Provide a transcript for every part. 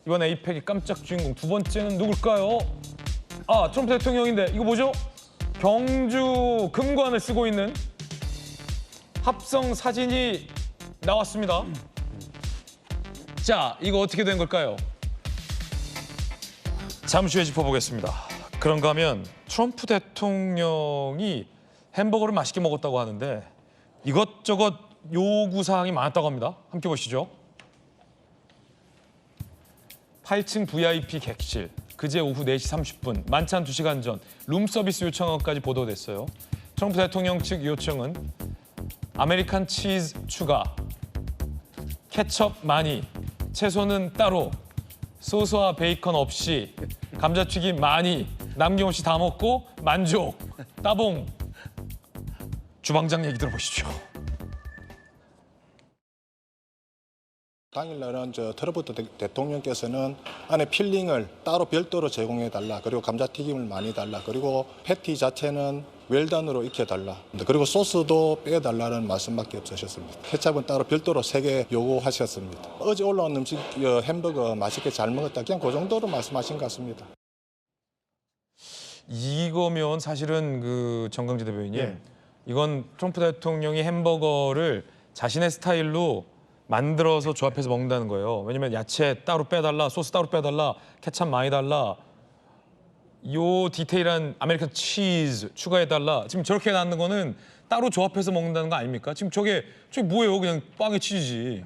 이번 에이펙의 깜짝 주인공 두 번째는 누굴까요? 아, 트럼프 대통령인데 이거 뭐죠? 경주 금관을 쓰고 있는 합성 사진이 나왔습니다. 자, 이거 어떻게 된 걸까요? 잠시 후에 짚어보겠습니다. 그런가 하면 트럼프 대통령이 햄버거를 맛있게 먹었다고 하는데 이것저것 요구사항이 많았다고 합니다. 함께 보시죠. 8층 VIP 객실, 그제 오후 4시 30분, 만찬 2시간 전 룸서비스 요청한 것까지 보도됐어요. 트럼프 대통령 측 요청은 아메리칸 치즈 추가, 케첩 많이, 채소는 따로, 소스와 베이컨 없이, 감자튀김 많이, 남김없이 다 먹고 만족, 따봉. 주방장 얘기 들어보시죠. 당일날은 트럼프 대통령께서는 안에 필링을 따로 별도로 제공해달라. 그리고 감자튀김을 많이 달라. 그리고 패티 자체는 웰던으로 익혀달라. 그리고 소스도 빼달라는 말씀밖에 없으셨습니다. 케첩은 따로 별도로 3개 요구하셨습니다. 어제 올라온 음식 햄버거 맛있게 잘 먹었다. 그냥 그 정도로 말씀하신 것 같습니다. 이거면 사실은 그 정강재 대변인님, 예. 이건 트럼프 대통령이 햄버거를 자신의 스타일로 만들어서 조합해서 먹는다는 거예요. 왜냐면 야채 따로 빼달라, 소스 따로 빼달라, 케첩 많이 달라, 요 디테일한 아메리칸 치즈 추가해달라. 지금 저렇게 나는 거는 따로 조합해서 먹는다는 거 아닙니까? 지금 저게 뭐예요? 그냥 빵에 치즈지.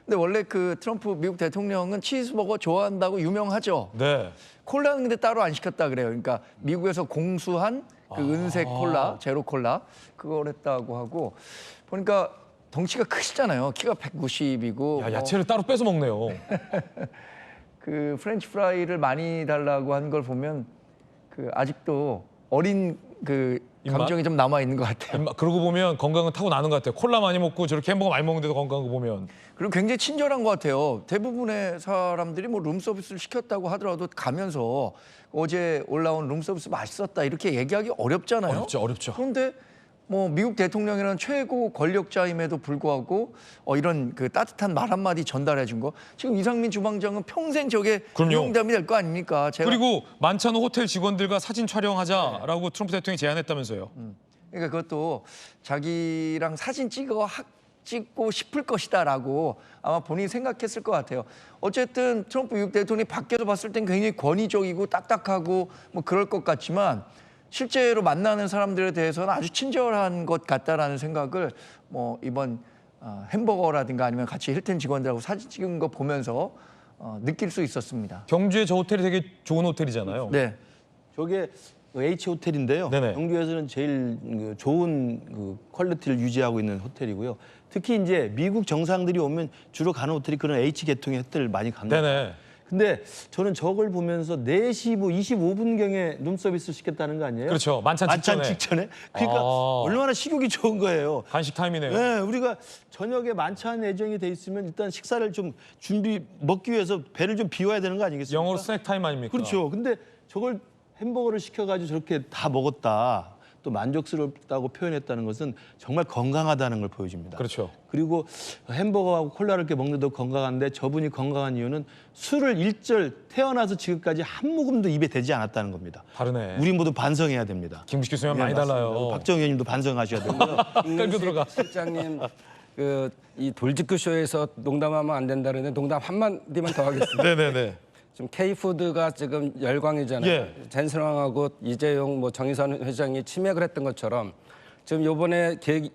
근데 원래 그 트럼프 미국 대통령은 치즈버거 좋아한다고 유명하죠. 네. 콜라는 근데 따로 안 시켰다 그래요. 그러니까 미국에서 공수한 그 은색 콜라, 제로 콜라 그걸 했다고 하고 보니까 덩치가 크시잖아요. 키가 190이고. 야, 야채를 따로 빼서 먹네요. 그 프렌치 프라이를 많이 달라고 한 걸 보면 그 아직도 어린 그 입맛? 감정이 좀 남아 있는 것 같아요. 그러고 보면 건강은 타고 나는 것 같아요. 콜라 많이 먹고 저렇게 햄버거 많이 먹는데도 건강한 거 보면. 그리고 굉장히 친절한 것 같아요. 대부분의 사람들이 뭐 룸서비스를 시켰다고 하더라도 가면서 어제 올라온 룸서비스 맛있었다 이렇게 얘기하기 어렵잖아요. 어렵죠. 그런데 뭐 미국 대통령이라는 최고 권력자임에도 불구하고 이런 그 따뜻한 말 한마디 전달해 준 거. 지금 이상민 주방장은 평생 저게 그럼요. 유용담이 될 거 아닙니까? 제가 그리고 만찬 후 호텔 직원들과 사진 촬영하자라고 트럼프 대통령이 제안했다면서요. 그러니까 그것도 자기랑 사진 찍고 싶을 것이다라고 아마 본인이 생각했을 것 같아요. 어쨌든 트럼프 미국 대통령이 밖에서 봤을 땐 굉장히 권위적이고 딱딱하고 뭐 그럴 것 같지만 실제로 만나는 사람들에 대해서는 아주 친절한 것 같다라는 생각을 뭐 이번 햄버거라든가 아니면 같이 힐튼 직원들하고 사진 찍은 거 보면서 느낄 수 있었습니다. 경주의 저 호텔이 되게 좋은 호텔이잖아요. 네. 저게 H 호텔인데요. 네네. 경주에서는 제일 좋은 그 퀄리티를 유지하고 있는 호텔이고요. 특히 이제 미국 정상들이 오면 주로 가는 호텔이 그런 H 계통의 호텔을 많이 갑니다. 네네. 근데 저는 저걸 보면서 4시 뭐 25분경에 룸서비스를 시켰다는 거 아니에요? 그렇죠. 만찬 직전에. 그러니까 아. 얼마나 식욕이 좋은 거예요. 간식 타임이네요. 네, 우리가 저녁에 만찬 예정이 돼 있으면 일단 식사를 좀 먹기 위해서 배를 좀 비워야 되는 거 아니겠습니까? 영어로 스낵 타임 아닙니까? 그렇죠. 근데 저걸 햄버거를 시켜가지고 저렇게 다 먹었다. 또 만족스럽다고 표현했다는 것은 정말 건강하다는 걸 보여줍니다. 그렇죠. 그리고 햄버거하고 콜라를 이렇게 먹는데도 건강한데 저분이 건강한 이유는 술을 일절 태어나서 지금까지 한 모금도 입에 대지 않았다는 겁니다. 다르네. 우리 모두 반성해야 됩니다. 김국식 교수님 많이 맞습니다. 달라요. 박정희 의원님도 반성하셔야 되고요. 끌고 들어가. 실장님 이 돌직구 쇼에서 농담하면 안 된다는데 농담 한마디만 더 하겠습니다. 네네네. 지금 K푸드가 지금 열광이잖아요. 예. 젠스랑하고 이재용 뭐 정의선 회장이 치맥을 했던 것처럼 지금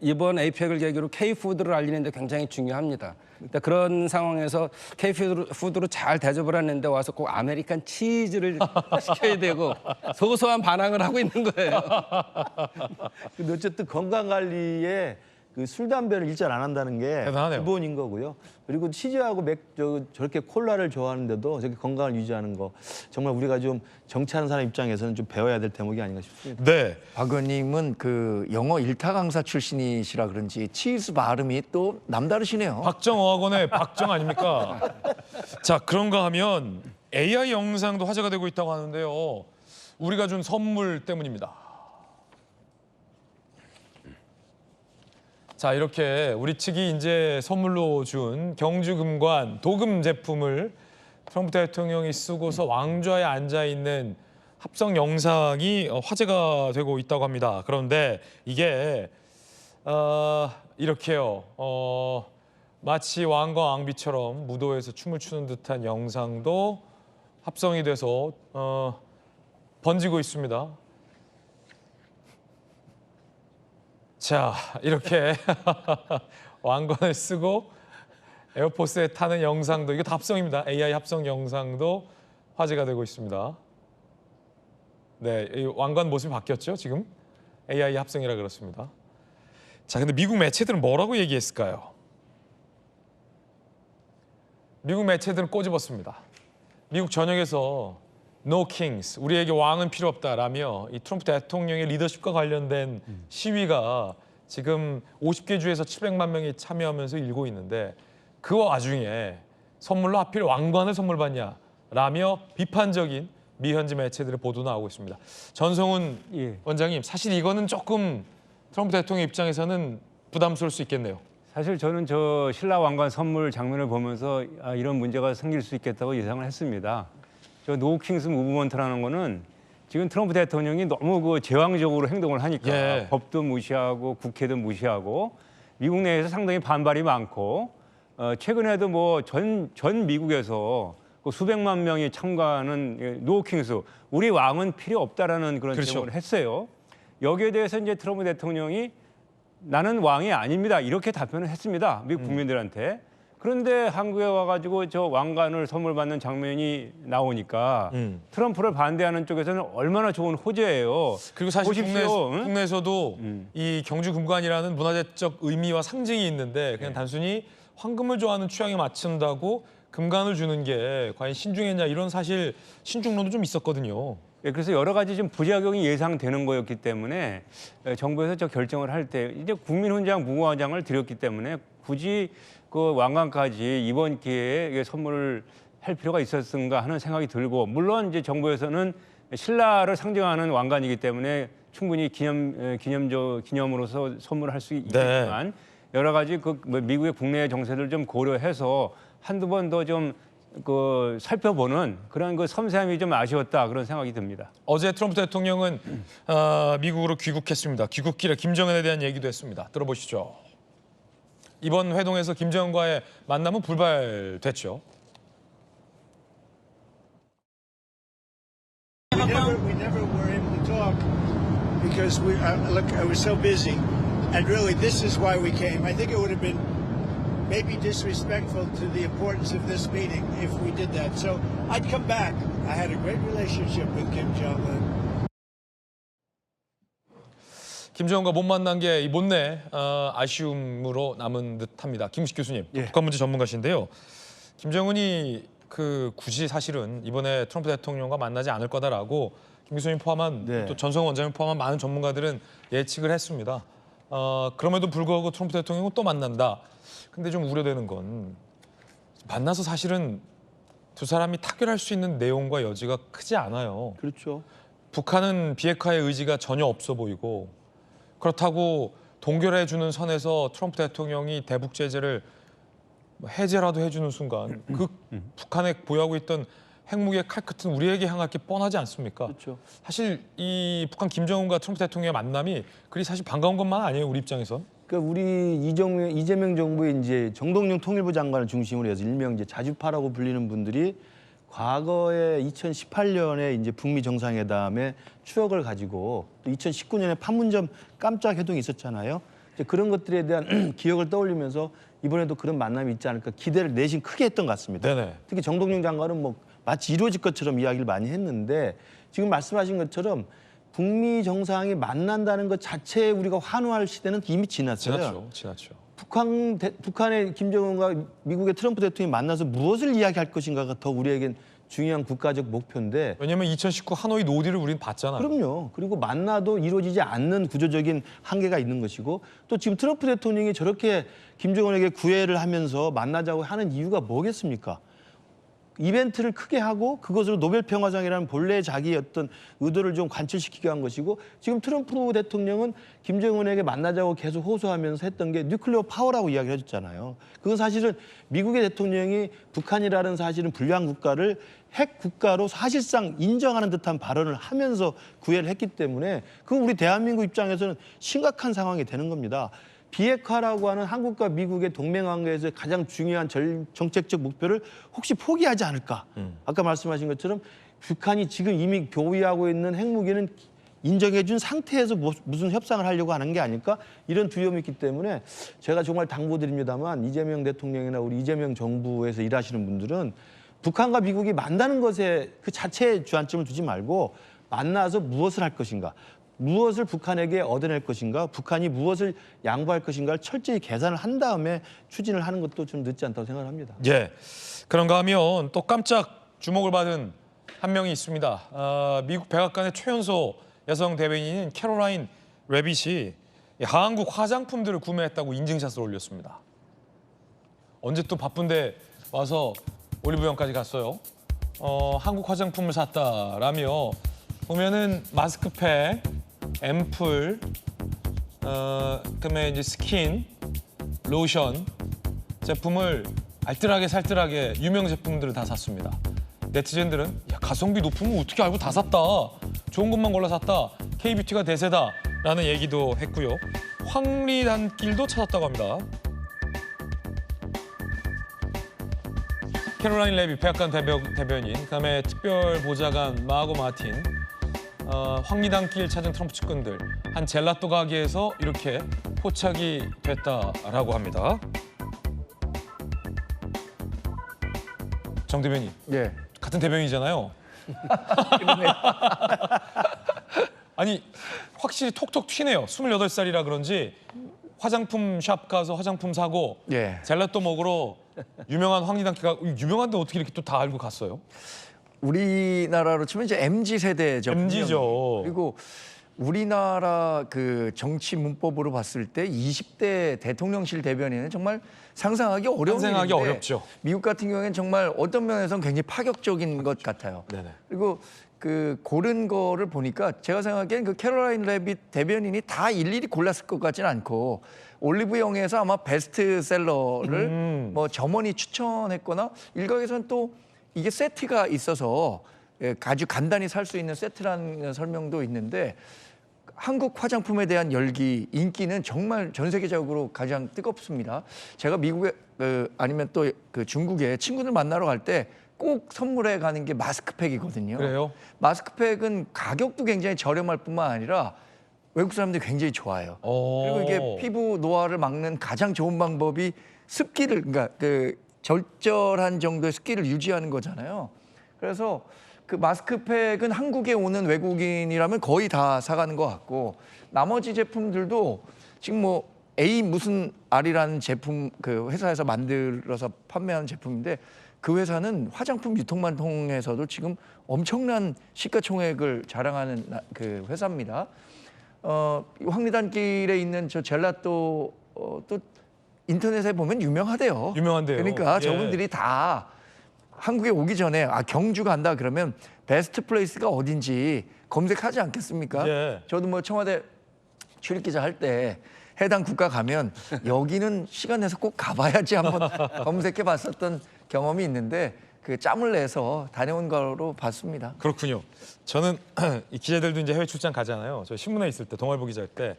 이번 에이펙을 계기로 K푸드를 알리는데 굉장히 중요합니다. 그러니까 그런 상황에서 K푸드로 잘 대접을 했는데 와서 꼭 아메리칸 치즈를 시켜야 되고 소소한 반항을 하고 있는 거예요. 근데 어쨌든 건강 관리에 그 술 담배를 일절 안 한다는 게 대단하네요. 기본인 거고요. 그리고 치즈하고 저렇게 콜라를 좋아하는데도 저렇게 건강을 유지하는 거 정말 우리가 좀 정치하는 사람 입장에서는 좀 배워야 될 대목이 아닌가 싶습니다. 네. 박 의원님은 그 영어 일타 강사 출신이시라 그런지 치즈 발음이 또 남다르시네요. 박정어학원의 박정 아닙니까? 자, 그런가 하면 AI 영상도 화제가 되고 있다고 하는데요. 우리가 준 선물 때문입니다. 자, 이렇게 우리 측이 이제 선물로 준 경주금관 도금 제품을 트럼프 대통령이 쓰고서 왕좌에 앉아 있는 합성 영상이 화제가 되고 있다고 합니다. 그런데 이게 이렇게요. 마치 왕과 왕비처럼 무도에서 춤을 추는 듯한 영상도 합성이 돼서 번지고 있습니다. 자, 이렇게 왕관을 쓰고 에어포스에 타는 영상도 이게 다 합성입니다. AI 합성 영상도 화제가 되고 있습니다. 네, 이 왕관 모습이 바뀌었죠, 지금? AI 합성이라 그렇습니다. 자, 근데 미국 매체들은 뭐라고 얘기했을까요? 미국 매체들은 꼬집었습니다. 미국 전역에서 No Kings, 우리에게 왕은 필요 없다라며 이 트럼프 대통령의 리더십과 관련된 시위가 지금 50개 주에서 700만 명이 참여하면서 일고 있는데 그 와중에 선물로 하필 왕관을 선물 받냐라며 비판적인 미 현지 매체들의 보도 나오고 있습니다. 전성훈 예. 원장님, 사실 이거는 조금 트럼프 대통령 입장에서는 부담스러울 수 있겠네요. 사실 저는 저 신라 왕관 선물 장면을 보면서 이런 문제가 생길 수 있겠다고 예상을 했습니다. 저 노 킹스 무브먼트라는 거는 지금 트럼프 대통령이 너무 그 제왕적으로 행동을 하니까 예. 법도 무시하고 국회도 무시하고 미국 내에서 상당히 반발이 많고 최근에도 뭐 전 미국에서 그 수백만 명이 참가하는 노 킹스, 우리 왕은 필요 없다라는 그런 그렇죠. 제목을 했어요. 여기에 대해서 이제 트럼프 대통령이 나는 왕이 아닙니다. 이렇게 답변을 했습니다. 미국 국민들한테. 그런데 한국에 와가지고 저 왕관을 선물 받는 장면이 나오니까 트럼프를 반대하는 쪽에서는 얼마나 좋은 호재예요. 그리고 사실 보십시오. 응? 국내에서도 이 경주금관이라는 문화재적 의미와 상징이 있는데 그냥 단순히 황금을 좋아하는 취향에 맞춘다고 금관을 주는 게 과연 신중했냐 이런 사실 신중론도 좀 있었거든요. 예, 그래서 여러 가지 좀 부작용이 예상되는 거였기 때문에 정부에서 저 결정을 할 때 이제 국민훈장 무궁화장을 드렸기 때문에 굳이 그 왕관까지 이번 기회에 선물을 할 필요가 있었는가 하는 생각이 들고, 물론 이제 정부에서는 신라를 상징하는 왕관이기 때문에 충분히 기념으로서 선물할 수 있겠지만 여러 가지 그 미국의 국내 정세를 좀 고려해서 한두 번 더 좀 그 살펴보는 그런 그 섬세함이 좀 아쉬웠다, 그런 생각이 듭니다. 어제 트럼프 대통령은 미국으로 귀국했습니다. 귀국길에 김정은에 대한 얘기도 했습니다. 들어보시죠. 이번 회동에서 김정은과의 만남은 불발됐죠. We never were able to talk because I was so busy, and really this is why we came. I think it would have been maybe disrespectful to the importance of this meeting if we did that. So I'd come back. I had a great relationship with Kim Jong-un. 김정은과 못 만난 게 못내 아쉬움으로 남은 듯합니다. 김우식 교수님, 또 북한 문제 전문가신데요. 김정은이 굳이 사실은 이번에 트럼프 대통령과 만나지 않을 거다라고 김 교수님 포함한 또 전성훈 원장님 포함한 많은 전문가들은 예측을 했습니다. 그럼에도 불구하고 트럼프 대통령은 또 만난다. 근데 좀 우려되는 건 만나서 사실은 두 사람이 타결할 수 있는 내용과 여지가 크지 않아요. 그렇죠. 북한은 비핵화의 의지가 전혀 없어 보이고, 그렇다고 동결해주는 선에서 트럼프 대통령이 대북 제재를 해제라도 해주는 순간 그 북한에 보유하고 있던 핵무기의 칼끝은 우리에게 향할 게 뻔하지 않습니까? 그렇죠. 사실 이 북한 김정은과 트럼프 대통령의 만남이 그리 사실 반가운 것만 아니에요, 우리 입장에선. 그러니까 우리 이재명 정부의 이제 정동영 통일부 장관을 중심으로 해서 일명 이제 자주파라고 불리는 분들이 과거에 2018년에 이제 북미 정상회담의 추억을 가지고 또 2019년에 판문점 깜짝 회동이 있었잖아요. 이제 그런 것들에 대한 기억을 떠올리면서 이번에도 그런 만남이 있지 않을까 기대를 내심 크게 했던 것 같습니다. 네네. 특히 정동영 장관은 뭐 마치 이루어질 것처럼 이야기를 많이 했는데 지금 말씀하신 것처럼 북미 정상이 만난다는 것 자체에 우리가 환호할 시대는 이미 지났어요. 지났죠. 북한의 김정은과 미국의 트럼프 대통령이 만나서 무엇을 이야기할 것인가가 더 우리에겐 중요한 국가적 목표인데. 왜냐하면 2019 하노이 노딜을 우리는 봤잖아요. 그럼요. 그리고 만나도 이루어지지 않는 구조적인 한계가 있는 것이고, 또 지금 트럼프 대통령이 저렇게 김정은에게 구애를 하면서 만나자고 하는 이유가 뭐겠습니까? 이벤트를 크게 하고 그것으로 노벨 평화상이라는 본래 자기의 어떤 의도를 좀 관철시키기 위한 것이고 지금 트럼프 대통령은 김정은에게 만나자고 계속 호소하면서 했던 게 뉴클리어 파워라고 이야기를 해줬잖아요. 그건 사실은 미국의 대통령이 북한이라는 사실은 불량 국가를 핵 국가로 사실상 인정하는 듯한 발언을 하면서 구애를 했기 때문에 그건 우리 대한민국 입장에서는 심각한 상황이 되는 겁니다. 비핵화라고 하는 한국과 미국의 동맹관계에서 가장 중요한 정책적 목표를 혹시 포기하지 않을까? 아까 말씀하신 것처럼 북한이 지금 이미 교위하고 있는 핵무기는 인정해 준 상태에서 무슨 협상을 하려고 하는 게 아닐까? 이런 두려움이 있기 때문에 제가 정말 당부드립니다만 이재명 대통령이나 우리 이재명 정부에서 일하시는 분들은 북한과 미국이 만나는 것에 그 자체에 주안점을 두지 말고 만나서 무엇을 할 것인가? 무엇을 북한에게 얻어낼 것인가, 북한이 무엇을 양보할 것인가를 철저히 계산을 한 다음에 추진을 하는 것도 좀 늦지 않다고 생각을 합니다. 예. 그런가 하면 또 깜짝 주목을 받은 한 명이 있습니다. 미국 백악관의 최연소 여성 대변인인 캐롤라인 레빗이 한국 화장품들을 구매했다고 인증샷을 올렸습니다. 언제 또 바쁜데 와서 올리브영까지 갔어요. 한국 화장품을 샀다라며 보면은 마스크팩, 앰플, 그다음에 이제 스킨, 로션 제품을 알뜰하게 살뜰하게 유명 제품들을 다 샀습니다. 네티즌들은 야, 가성비 높으면 어떻게 알고 다 샀다. 좋은 것만 골라 샀다. K뷰티가 대세다라는 얘기도 했고요. 황리단길도 찾았다고 합니다. 캐롤라인 레비 백악관 대변인, 그다음에 특별 보좌관 마고 마틴, 황리단길 찾은 트럼프 측근들, 한 젤라또 가게에서 이렇게 포착이 됐다라고 합니다. 정 대변인, 예. 같은 대변인이잖아요. 아니 확실히 톡톡 튀네요. 28살이라 그런지 화장품 샵 가서 화장품 사고 예. 젤라또 먹으러 유명한 황리단길가 유명한데 어떻게 이렇게 또 다 알고 갔어요? 우리나라로 치면 이제 MZ 세대죠. MZ죠. 그리고 우리나라 그 정치 문법으로 봤을 때 20대 대통령실 대변인은 정말 상상하기 어려운 상상하기 일인데 어렵죠. 미국 같은 경우에는 정말 어떤 면에서는 굉장히 파격적인 것 같아요. 네네. 그리고 그 고른 거를 보니까 제가 생각하기엔 그 캐롤라인 레빗 대변인이 다 일일이 골랐을 것 같지는 않고 올리브영에서 아마 베스트셀러를 뭐 점원이 추천했거나 일각에서는 또 이게 세트가 있어서 아주 간단히 살 수 있는 세트라는 설명도 있는데 한국 화장품에 대한 열기, 인기는 정말 전 세계적으로 가장 뜨겁습니다. 제가 미국에 아니면 또 그 중국에 친구들 만나러 갈 때 꼭 선물해 가는 게 마스크팩이거든요. 그래요? 마스크팩은 가격도 굉장히 저렴할 뿐만 아니라 외국 사람들이 굉장히 좋아해요. 그리고 이게 피부 노화를 막는 가장 좋은 방법이 습기를, 그러니까 그 절절한 정도의 습기를 유지하는 거잖아요. 그래서 그 마스크팩은 한국에 오는 외국인이라면 거의 다 사가는 것 같고 나머지 제품들도 지금 뭐 A 무슨 R이라는 제품 그 회사에서 만들어서 판매하는 제품인데 그 회사는 화장품 유통만 통해서도 지금 엄청난 시가총액을 자랑하는 그 회사입니다. 황리단길에 있는 저 젤라또 또 인터넷에 보면 유명하대요. 유명한데요. 그러니까 예. 저분들이 다 한국에 오기 전에 경주 간다 그러면 베스트 플레이스가 어딘지 검색하지 않겠습니까? 예. 저도 뭐 청와대 출입기자 할 때 해당 국가 가면 여기는 시간 내서 꼭 가봐야지 한번 검색해 봤었던 경험이 있는데 그 짬을 내서 다녀온 거로 봤습니다. 그렇군요. 저는 이 기자들도 이제 해외 출장 가잖아요. 저 신문에 있을 때 동아일보 기자 때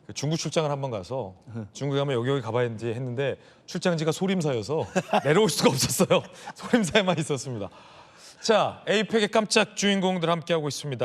그 중국 출장을 한번 가서 중국에 가면 여기 가봐야지 했는데 출장지가 소림사여서 내려올 수가 없었어요. 소림사에만 있었습니다. 자, 에이펙의 깜짝 주인공들 함께하고 있습니다.